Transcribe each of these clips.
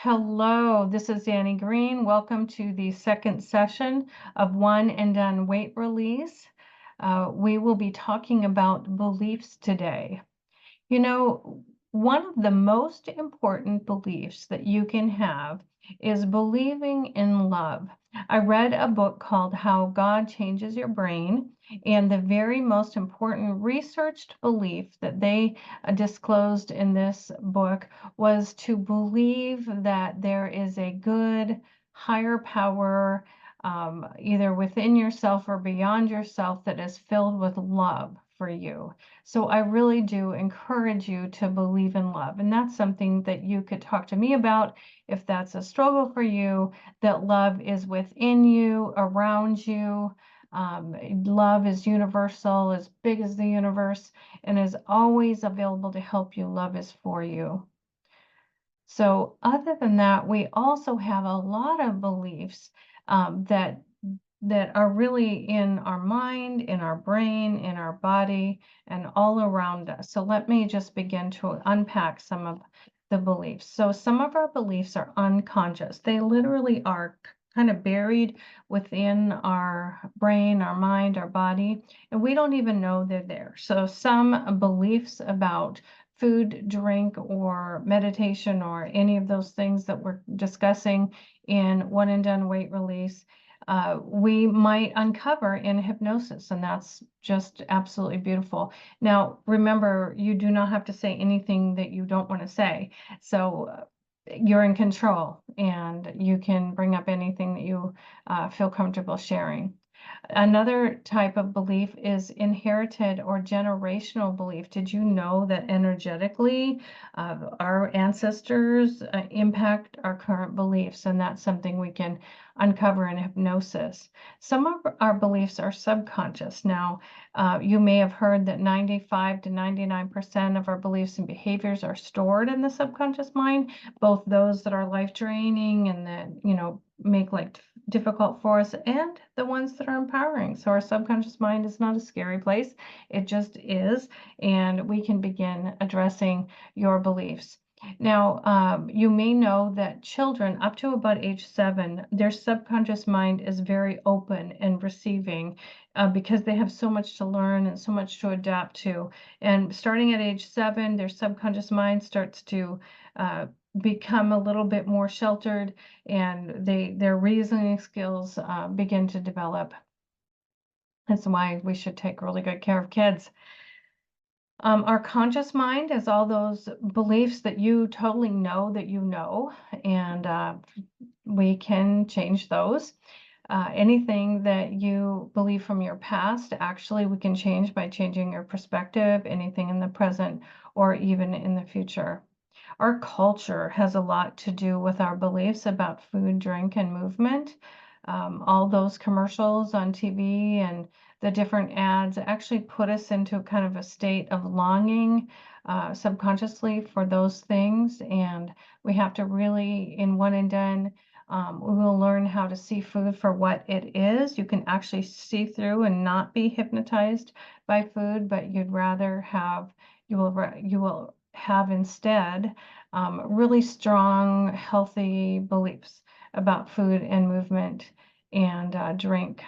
Hello, this is Danny Green. Welcome to the second session of One and Done Weight Release. We will be talking about beliefs today. You know, one of the most important beliefs that you can have is believing in love. I read a book called How God Changes Your Brain, and the very most important researched belief that they disclosed in this book was to believe that there is a good, higher power, either within yourself or beyond yourself, that is filled with love for you. So I really do encourage you to believe in love. And that's something that you could talk to me about if that's a struggle for you, that love is within you, around you. Love is universal, as big as the universe, and is always available to help you. Love is for you. So other than that, we also have a lot of beliefs that are really in our mind, in our brain, in our body, and all around us. So let me just begin to unpack some of the beliefs. So some of our beliefs are unconscious. They literally are kind of buried within our brain, our mind, our body, and we don't even know they're there. So some beliefs about food, drink, or meditation, or any of those things that we're discussing in One and Done Weight Release, we might uncover in hypnosis, and that's just absolutely beautiful. Now, remember, you do not have to say anything that you don't want to say. So you're in control, and you can bring up anything that you feel comfortable sharing. Another type of belief is inherited or generational belief. Did you know that energetically our ancestors impact our current beliefs? And that's something we can uncover in hypnosis. Some of our beliefs are subconscious. Now, you may have heard that 95 to 99% of our beliefs and behaviors are stored in the subconscious mind, both those that are life draining and that, make life difficult for us, and the ones that are empowering. So our subconscious mind is not a scary place. It just is, and we can begin addressing your beliefs. Now, you may know that children up to about age 7, their subconscious mind is very open and receiving because they have so much to learn and so much to adapt to. And starting at age 7, their subconscious mind starts to become a little bit more sheltered, and their reasoning skills begin to develop. That's why we should take really good care of kids. Our conscious mind is all those beliefs that you totally know that you know, and we can change those. Anything that you believe from your past, actually, we can change by changing your perspective, anything in the present or even in the future. Our culture has a lot to do with our beliefs about food, drink, and movement. All those commercials on TV and the different ads actually put us into kind of a state of longing subconsciously for those things. And we have to really, in One and Done, we will learn how to see food for what it is. You can actually see through and not be hypnotized by food, but you will have instead really strong, healthy beliefs about food and movement and drink.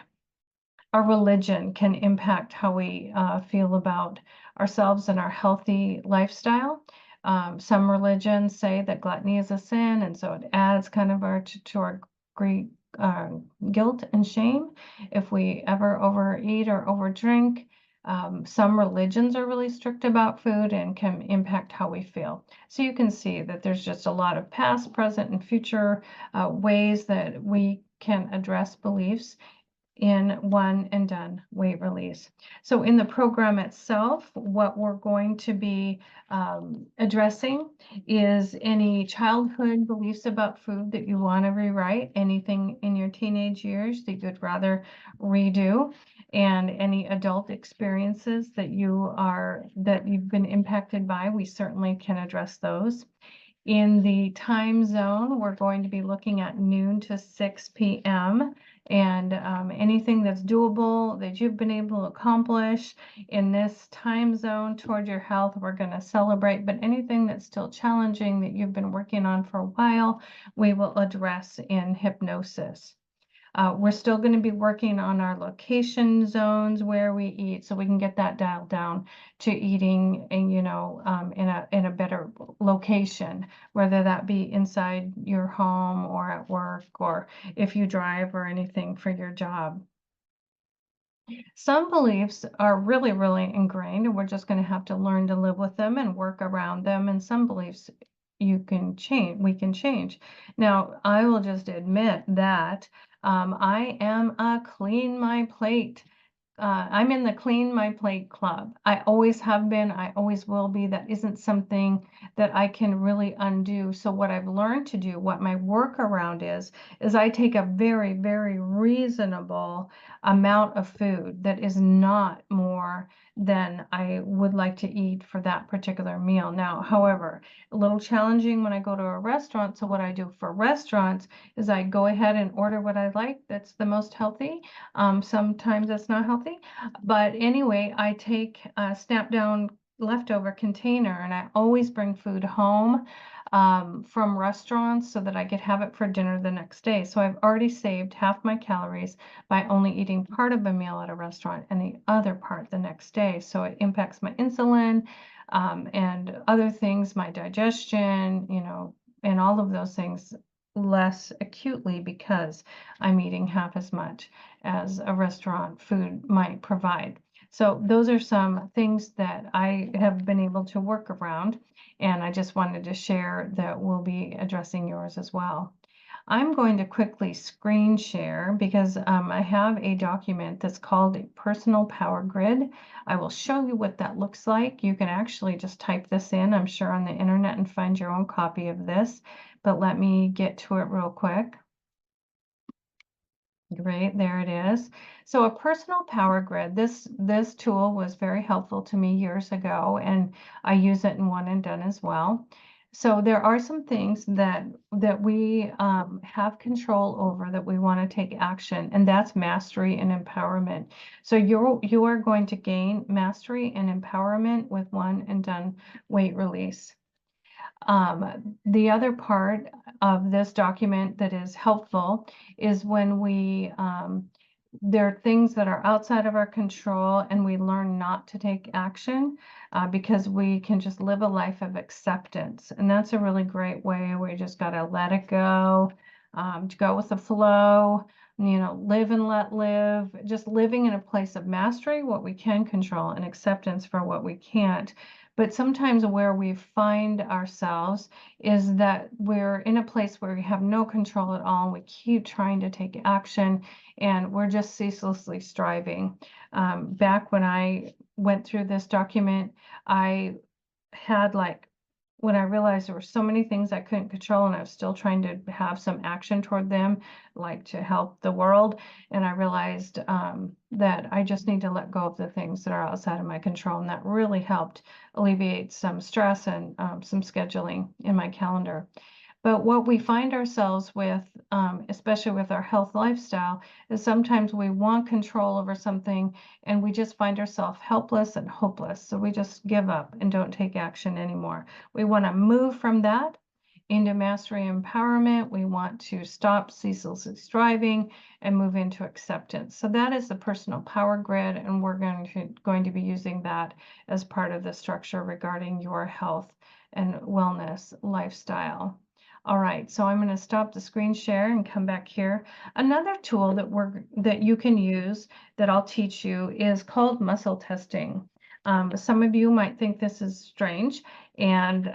Our religion can impact how we feel about ourselves and our healthy lifestyle. Some religions say that gluttony is a sin, and so it adds kind of to our great guilt and shame if we ever overeat or overdrink. Some religions are really strict about food and can impact how we feel. So you can see that there's just a lot of past, present, and future ways that we can address beliefs in One and Done Weight Release. So in the program itself, what we're going to be addressing is any childhood beliefs about food that you want to rewrite, anything in your teenage years that you'd rather redo, and any adult experiences that you've been impacted by. We certainly can address those. In the time zone, we're going to be looking at noon to 6 p.m. And anything that's doable that you've been able to accomplish in this time zone toward your health, we're going to celebrate. But anything that's still challenging that you've been working on for a while, we will address in hypnosis. We're still going to be working on our location zones where we eat, so we can get that dialed down to eating, and in a better location, whether that be inside your home or at work, or if you drive or anything for your job. Some beliefs are really, really ingrained, and we're just going to have to learn to live with them and work around them. And some beliefs we can change. Now, I will just admit that I am a clean my plate. I'm in the clean my plate club. I always have been, I always will be. That isn't something that I can really undo. So what I've learned to do, what my workaround is I take a very, very reasonable amount of food that is not more than I would like to eat for that particular meal. Now, however, a little challenging when I go to a restaurant. So what I do for restaurants is I go ahead and order what I like that's the most healthy. Sometimes it's not healthy, but anyway, I take a snap down leftover container, and I always bring food home from restaurants so that I could have it for dinner the next day. So I've already saved half my calories by only eating part of a meal at a restaurant and the other part the next day. So it impacts my insulin and other things, my digestion, and all of those things less acutely because I'm eating half as much as a restaurant food might provide. So those are some things that I have been able to work around, and I just wanted to share that we'll be addressing yours as well. I'm going to quickly screen share because I have a document that's called a personal power grid. I will show you what that looks like. You can actually just type this in, I'm sure, on the internet and find your own copy of this, but let me get to it real quick. Great, there it is. So a personal power grid, this tool was very helpful to me years ago, and I use it in 1&DWR as well. So there are some things that we have control over, that we want to take action, and that's mastery and empowerment. So you are going to gain mastery and empowerment with 1&DWR weight release. The other part of this document that is helpful is when there are things that are outside of our control and we learn not to take action because we can just live a life of acceptance. And that's a really great way where you just got to let it go, to go with the flow, live and let live, just living in a place of mastery, what we can control, and acceptance for what we can't. But sometimes where we find ourselves is that we're in a place where we have no control at all, and we keep trying to take action, and we're just ceaselessly striving. Back when I went through this document, I had when I realized there were so many things I couldn't control, and I was still trying to have some action toward them, like to help the world. And I realized that I just need to let go of the things that are outside of my control. And that really helped alleviate some stress and some scheduling in my calendar. But what we find ourselves with, especially with our health lifestyle, is sometimes we want control over something and we just find ourselves helpless and hopeless. So we just give up and don't take action anymore. We want to move from that into mastery and empowerment. We want to stop ceaselessly striving and move into acceptance. So that is the personal power grid, and we're going to be using that as part of the structure regarding your health and wellness lifestyle. All right, so I'm going to stop the screen share and come back here. Another tool that you can use that I'll teach you is called muscle testing. Some of you might think this is strange and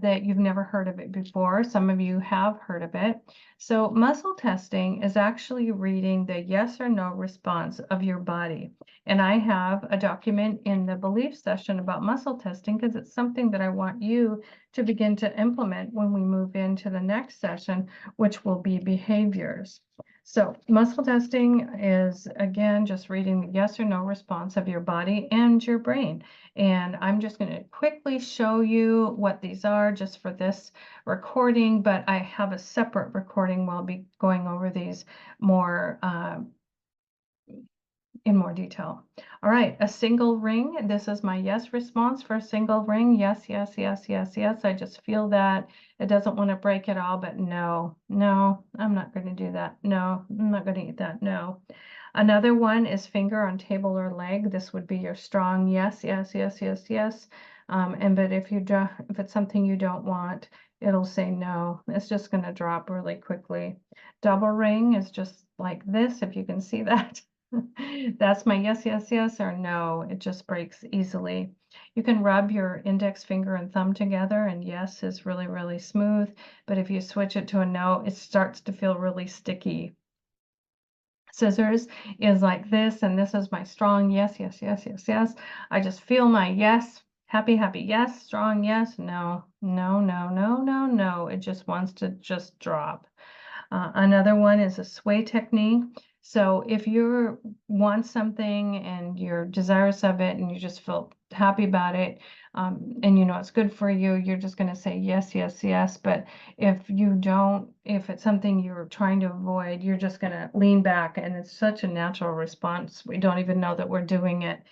that you've never heard of it before. Some of you have heard of it. So muscle testing is actually reading the yes or no response of your body. And I have a document in the belief session about muscle testing because it's something that I want you to begin to implement when we move into the next session, which will be behaviors. So muscle testing is, again, just reading the yes or no response of your body and your brain. And I'm just going to quickly show you what these are just for this recording, but I have a separate recording where I'll be going over these more in more detail. All right, a single ring. This is my yes response for a single ring. Yes, yes, yes, yes, yes. I just feel that. It doesn't want to break at all, but no, no, I'm not going to do that. No, I'm not going to eat that. No. Another one is finger on table or leg. This would be your strong yes, yes, yes, yes, yes. But if it's something you don't want, it'll say no. It's just going to drop really quickly. Double ring is just like this, if you can see that. That's my yes, yes, yes, or no. It just breaks easily. You can rub your index finger and thumb together, and yes is really, really smooth. But if you switch it to a no, it starts to feel really sticky. Scissors is like this, and this is my strong yes, yes, yes, yes, yes. I just feel my yes, happy, happy yes, strong yes, no, no, no, no, no, no. It just wants to just drop. Another one is a sway technique. So if you want something and you're desirous of it and you just feel happy about it, and you know it's good for you, you're just going to say yes, yes, yes. But if you don't, if it's something you're trying to avoid, you're just going to lean back, and it's such a natural response. We don't even know that we're doing it.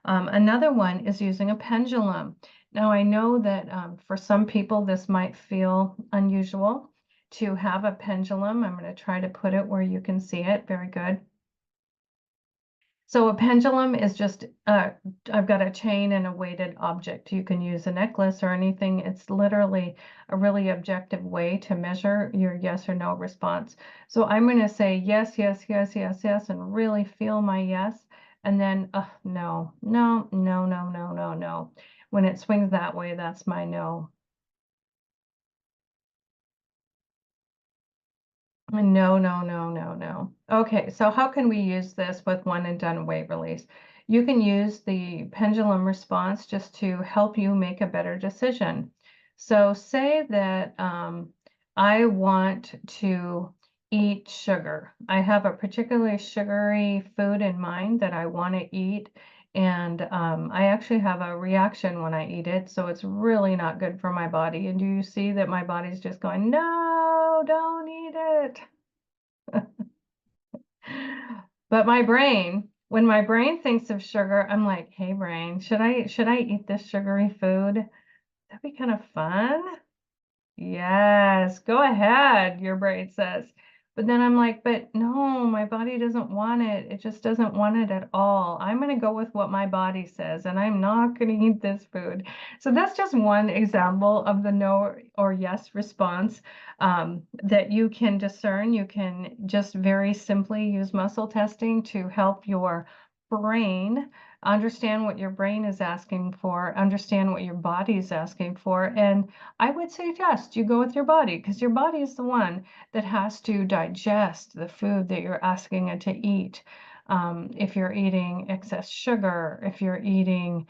Another one is using a pendulum. Now, I know that for some people this might feel unusual to have a pendulum. I'm going to try to put it where you can see it. Very good. So a pendulum is just, I've got a chain and a weighted object. You can use a necklace or anything. It's literally a really objective way to measure your yes or no response. So I'm going to say yes, yes, yes, yes, yes, and really feel my yes. And then no, no, no, no, no, no, no. When it swings that way, that's my no. No, no, no, no, no. Okay, so how can we use this with one and done weight release? You can use the pendulum response just to help you make a better decision. So say that I want to eat sugar. I have a particularly sugary food in mind that I want to eat, and I actually have a reaction when I eat it, so it's really not good for my body. And do you see that my body's just going, no, don't eat it? But my brain, when my brain thinks of sugar, I'm like, hey brain, should I eat this sugary food? That'd be kind of fun. Yes, go ahead, your brain says. But then I'm like, but no, my body doesn't want it. It just doesn't want it at all. I'm going to go with what my body says, and I'm not going to eat this food. So that's just one example of the no or yes response that you can discern. You can just very simply use muscle testing to help your brain understand what your brain is asking for, understand what your body is asking for, and I would suggest you go with your body, because your body is the one that has to digest the food that you're asking it to eat. If you're eating excess sugar, if you're eating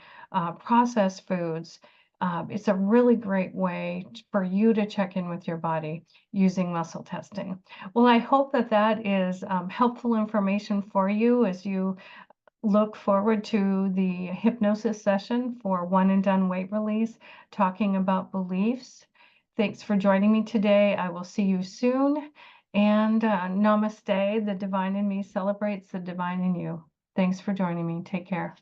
processed foods, it's a really great way for you to check in with your body using muscle testing. Well, I hope that that is helpful information for you as you look forward to the hypnosis session for one and done weight release, talking about beliefs. Thanks for joining me today. I will see you soon. And namaste. The divine in me celebrates the divine in you. Thanks for joining me. Take care.